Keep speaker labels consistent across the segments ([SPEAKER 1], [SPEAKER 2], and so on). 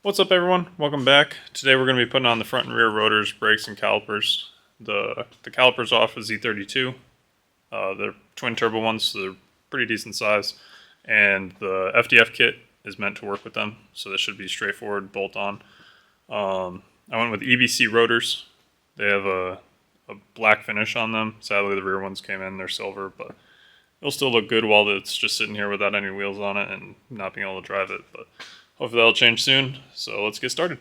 [SPEAKER 1] What's up, everyone? Welcome back. Today we're going to be putting on the front and rear rotors, brakes, and calipers. The calipers off of Z32. They're twin turbo ones, so they're pretty decent size. And the FDF kit is meant to work with them, so this should be straightforward, bolt on. I went with EBC rotors. They have a black finish on them. Sadly, the rear ones came in, they're silver, but it'll still look good while it's just sitting here without any wheels on it and not being able to drive it. But hopefully that'll change soon. So let's get started.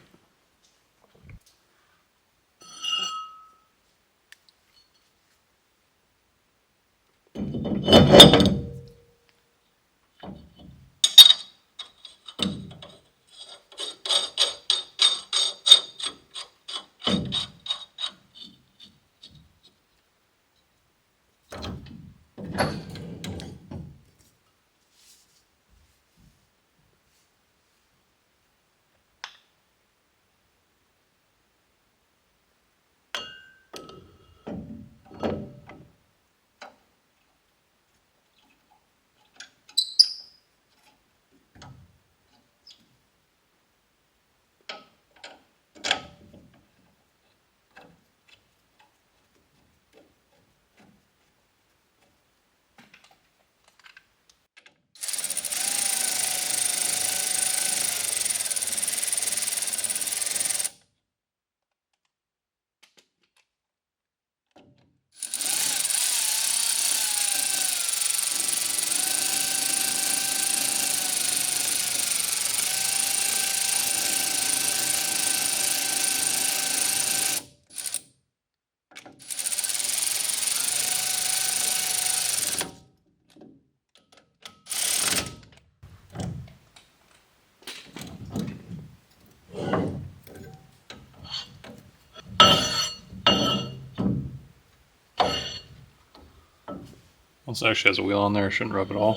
[SPEAKER 1] Once it actually has a wheel on there, it shouldn't rub at all.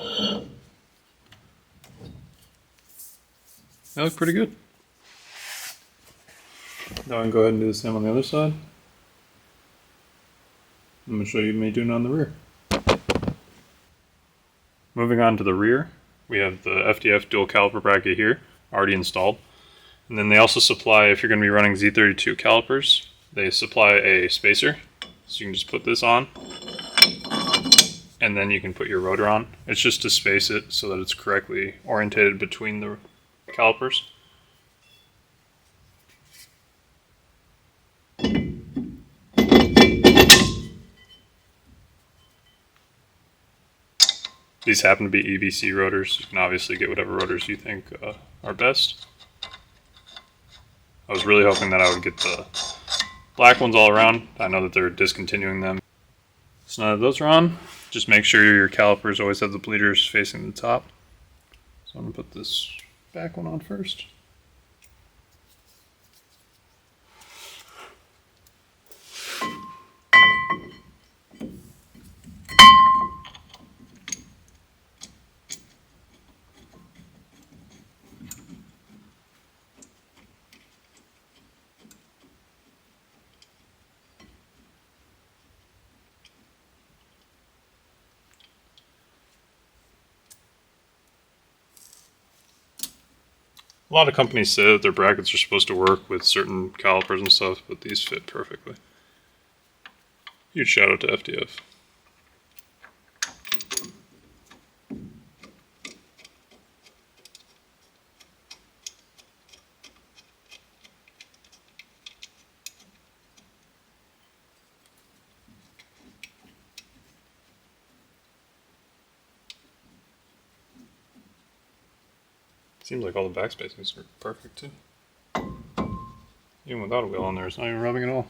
[SPEAKER 1] They look pretty good. Now I can go ahead and do the same on the other side. I'm going to show you me doing it on the rear. Moving on to the rear, we have the FDF dual caliper bracket here, already installed. And then they also supply, if you're going to be running Z32 calipers, they supply a spacer. So you can just put this on, and then you can put your rotor on. It's just to space it so that it's correctly orientated between the calipers. These happen to be EBC rotors. You can obviously get whatever rotors you think are best. I was really hoping that I would get the black ones all around. I know that they're discontinuing them. So now that those are on, just make sure your calipers always have the bleeders facing the top. So I'm going to put this back one on first. A lot of companies say that their brackets are supposed to work with certain calipers and stuff, but these fit perfectly. Huge shout out to FDF. Seems like all the back spacings are perfect too. Even without a wheel on there, it's not even rubbing at all.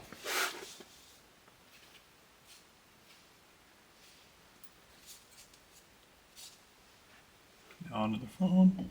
[SPEAKER 1] Now onto the front one.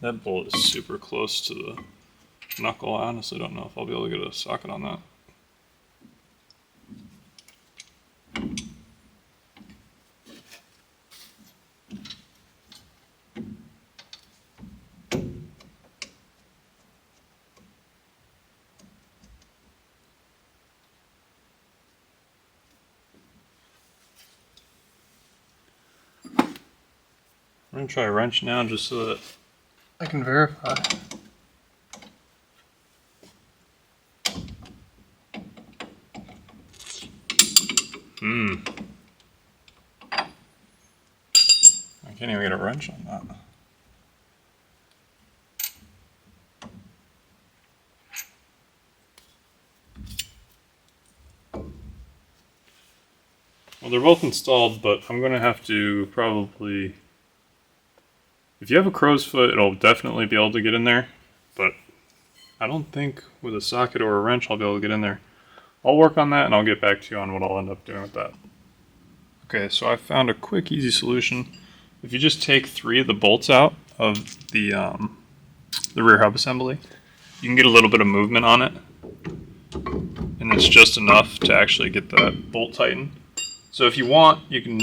[SPEAKER 1] That bolt is super close to the knuckle. I honestly don't know if I'll be able to get a socket on that. I'm going to try a wrench now just so that I can verify. I can't even get a wrench on that. Well, they're both installed, but I'm going to have to probably... If you have a crow's foot, it'll definitely be able to get in there, but I don't think with a socket or a wrench I'll be able to get in there. I'll work on that and I'll get back to you on what I'll end up doing with that. Okay, so I found a quick, easy solution. If you just take 3 of the bolts out of the rear hub assembly, you can get a little bit of movement on it, and it's just enough to actually get that bolt tightened. So if you want, you can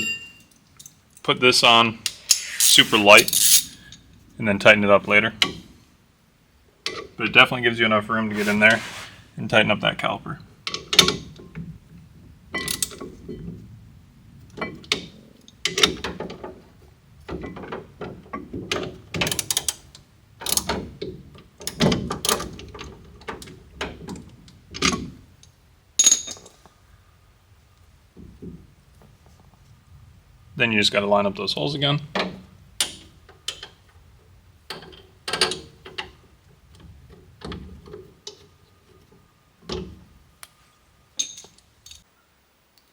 [SPEAKER 1] put this on super light and then tighten it up later. But it definitely gives you enough room to get in there and tighten up that caliper. Then you just got to line up those holes again.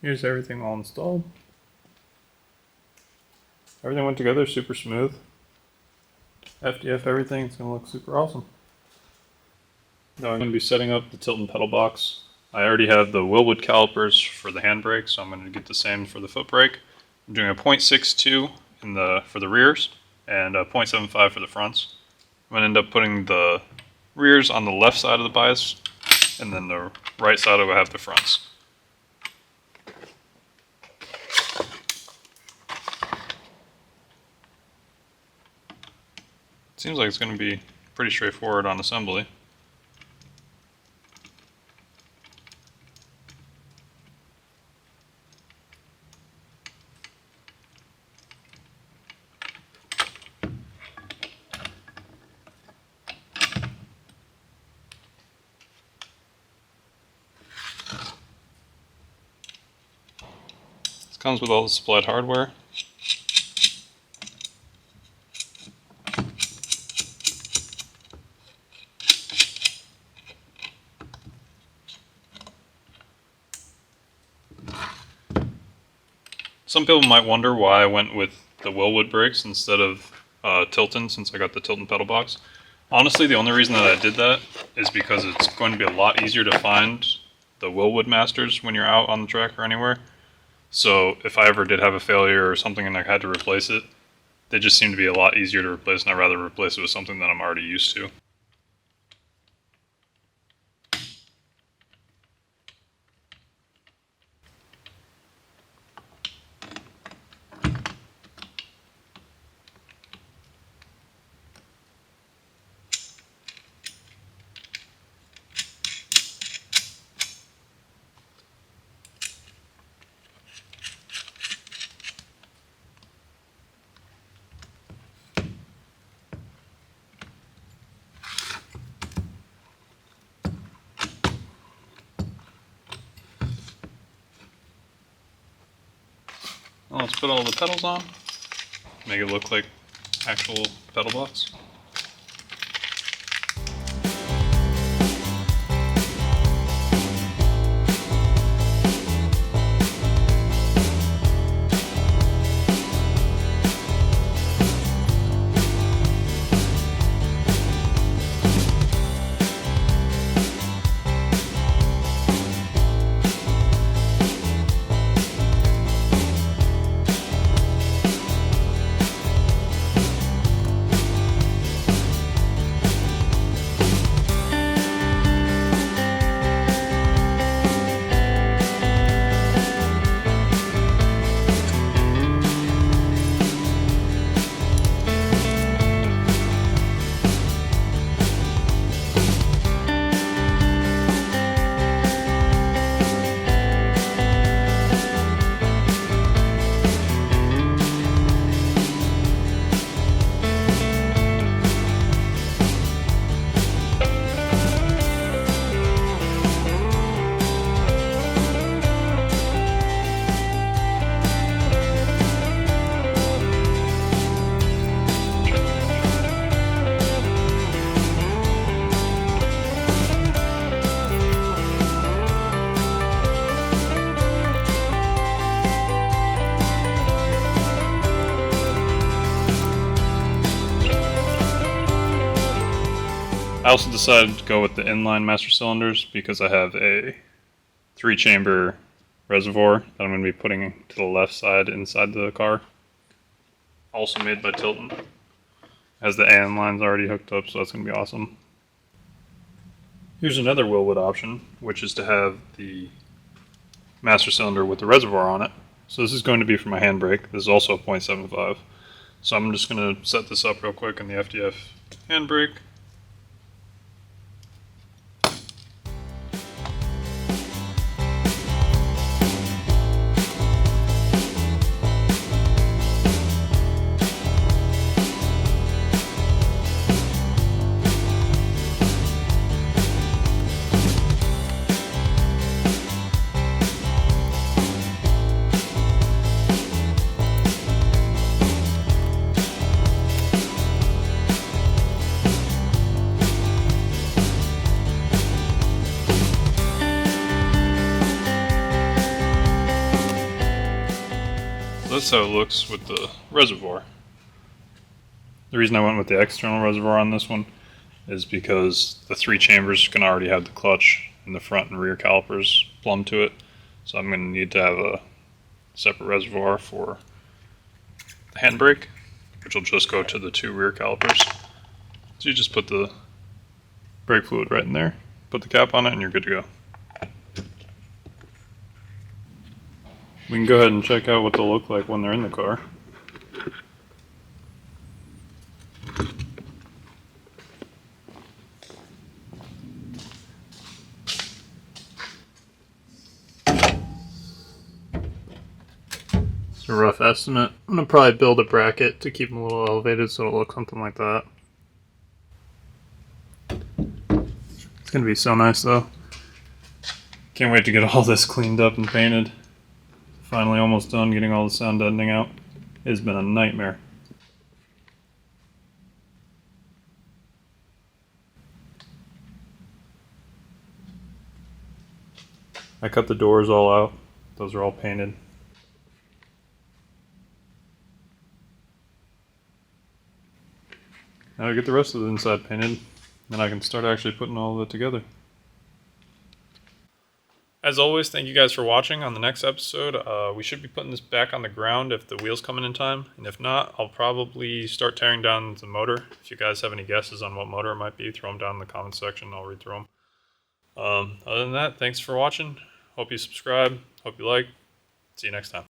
[SPEAKER 1] Here's everything all installed. Everything went together super smooth. FDF everything, it's going to look super awesome. Now I'm going to be setting up the Tilton pedal box. I already have the Willwood calipers for the handbrake, so I'm going to get the same for the foot brake. I'm doing a 0.62 for the rears and a 0.75 for the fronts. I'm going to end up putting the rears on the left side of the bias, and then the right side will have the fronts. Seems like it's going to be pretty straightforward on assembly. This comes with all the supplied hardware. Some people might wonder why I went with the Willwood brakes instead of Tilton, since I got the Tilton pedal box. Honestly, the only reason that I did that is because it's going to be a lot easier to find the Willwood masters when you're out on the track or anywhere. So if I ever did have a failure or something and I had to replace it, they just seem to be a lot easier to replace, and I'd rather replace it with something that I'm already used to. Well, let's put all the pedals on, make it look like actual pedal box. I also decided to go with the inline master cylinders because I have a 3-chamber reservoir that I'm going to be putting to the left side inside the car. Also made by Tilton. Has the AM lines already hooked up, so that's going to be awesome. Here's another Willwood option, which is to have the master cylinder with the reservoir on it. So this is going to be for my handbrake. This is also a 0.75. So I'm just going to set this up real quick in the FDF handbrake. That's how it looks with the reservoir. The reason I went with the external reservoir on this one is because the 3 chambers can already have the clutch and the front and rear calipers plumbed to it. So I'm going to need to have a separate reservoir for the handbrake, which will just go to the 2 rear calipers. So you just put the brake fluid right in there, put the cap on it, and you're good to go. We can go ahead and check out what they'll look like when they're in the car. It's a rough estimate. I'm going to probably build a bracket to keep them a little elevated so it'll look something like that. It's going to be so nice though. Can't wait to get all this cleaned up and painted. Finally almost done getting all the sound deadening out. It's been a nightmare. I cut the doors all out. Those are all painted. Now I get the rest of the inside painted, then I can start actually putting all of it together. As always, thank you guys for watching. On the next episode, we should be putting this back on the ground if the wheels come in time. And if not, I'll probably start tearing down the motor. If you guys have any guesses on what motor it might be, throw them down in the comments section. I'll read through them. Other than that, thanks for watching. Hope you subscribe. Hope you like. See you next time.